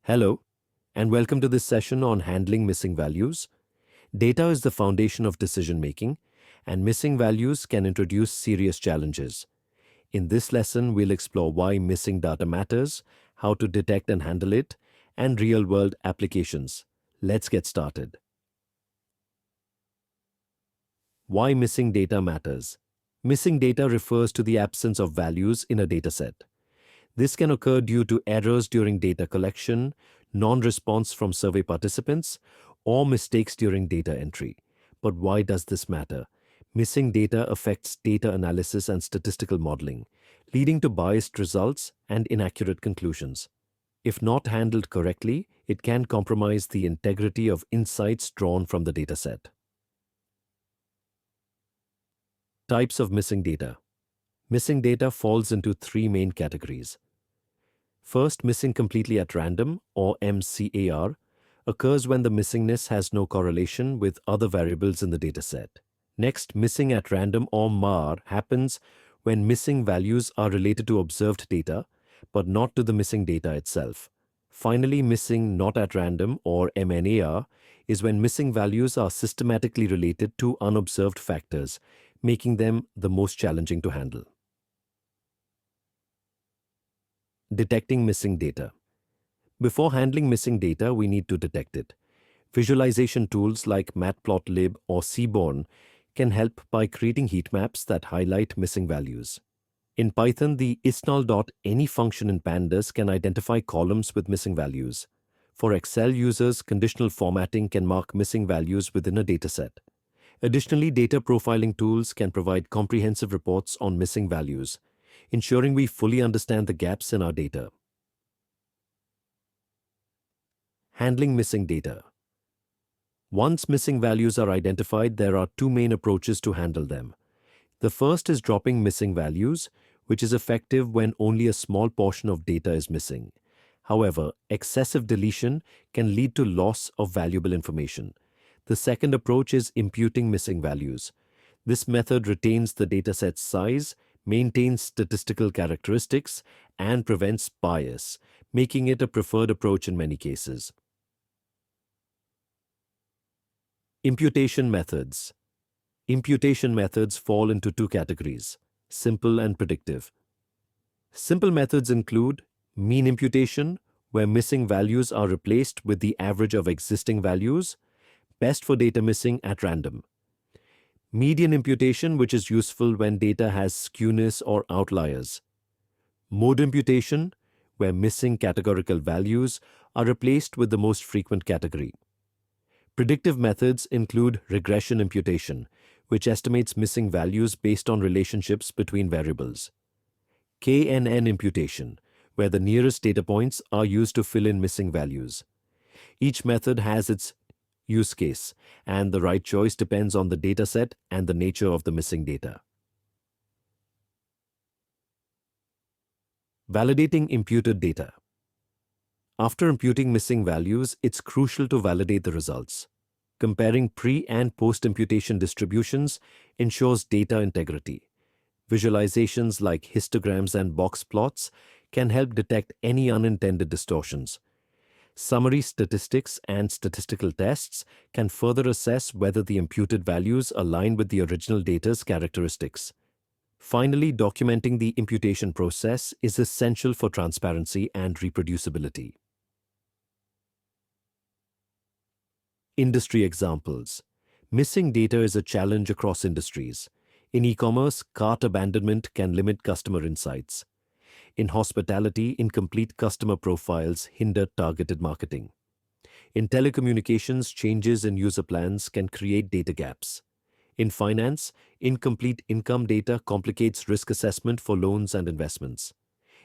Hello, and welcome to this session on handling missing values. Data is the foundation of decision making, and missing values can introduce serious challenges. In this lesson, we'll explore why missing data matters, how to detect and handle it, and real world applications. Let's get started. Why missing data matters. Missing data refers to the absence of values in a dataset. This can occur due to errors during data collection, non-response from survey participants, or mistakes during data entry. But why does this matter? Missing data affects data analysis and statistical modeling, leading to biased results and inaccurate conclusions. If not handled correctly, it can compromise the integrity of insights drawn from the dataset. Types of missing data. Missing data falls into three main categories. First, missing completely at random, or MCAR, occurs when the missingness has no correlation with other variables in the dataset. Next, missing at random, or MAR, happens when missing values are related to observed data, but not to the missing data itself. Finally, missing not at random, or MNAR, is when missing values are systematically related to unobserved factors, making them the most challenging to handle. Detecting missing data. Before handling missing data, we need to detect it. Visualization tools like Matplotlib or Seaborn can help by creating heat maps that highlight missing values. In Python, the isnal.any function in pandas can identify columns with missing values. For Excel users, conditional formatting can mark missing values within a dataset. Additionally, data profiling tools can provide comprehensive reports on missing values, ensuring we fully understand the gaps in our data. Handling missing data. Once missing values are identified, there are two main approaches to handle them. The first is dropping missing values, which is effective when only a small portion of data is missing. However, excessive deletion can lead to loss of valuable information. The second approach is imputing missing values. This method retains the dataset's size, maintains statistical characteristics, and prevents bias, making it a preferred approach in many cases. Imputation methods. Imputation methods fall into two categories: simple and predictive. Simple methods include mean imputation, where missing values are replaced with the average of existing values, best for data missing at random. Median imputation, which is useful when data has skewness or outliers. Mode imputation, where missing categorical values are replaced with the most frequent category. Predictive methods include regression imputation, which estimates missing values based on relationships between variables. KNN imputation, where the nearest data points are used to fill in missing values. Each method has its use case, and the right choice depends on the dataset and the nature of the missing data. Validating imputed data. After imputing missing values, it's crucial to validate the results. Comparing pre- and post-imputation distributions ensures data integrity. Visualizations like histograms and box plots can help detect any unintended distortions. Summary statistics and statistical tests can further assess whether the imputed values align with the original data's characteristics. Finally, documenting the imputation process is essential for transparency and reproducibility. Industry examples. Missing data is a challenge across industries. In e-commerce, cart abandonment can limit customer insights. In hospitality, incomplete customer profiles hinder targeted marketing. In telecommunications, changes in user plans can create data gaps. In finance, incomplete income data complicates risk assessment for loans and investments.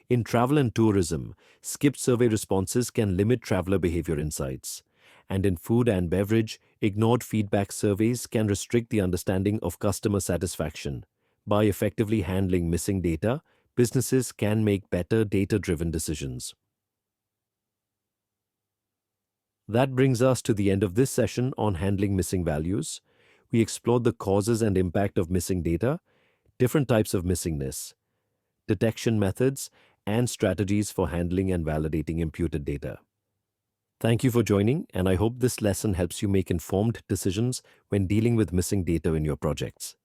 In travel and tourism, skipped survey responses can limit traveler behavior insights. And in food and beverage, ignored feedback surveys can restrict the understanding of customer satisfaction. By effectively handling missing data, businesses can make better data-driven decisions. That brings us to the end of this session on handling missing values. We explored the causes and impact of missing data, different types of missingness, detection methods, and strategies for handling and validating imputed data. Thank you for joining, and I hope this lesson helps you make informed decisions when dealing with missing data in your projects.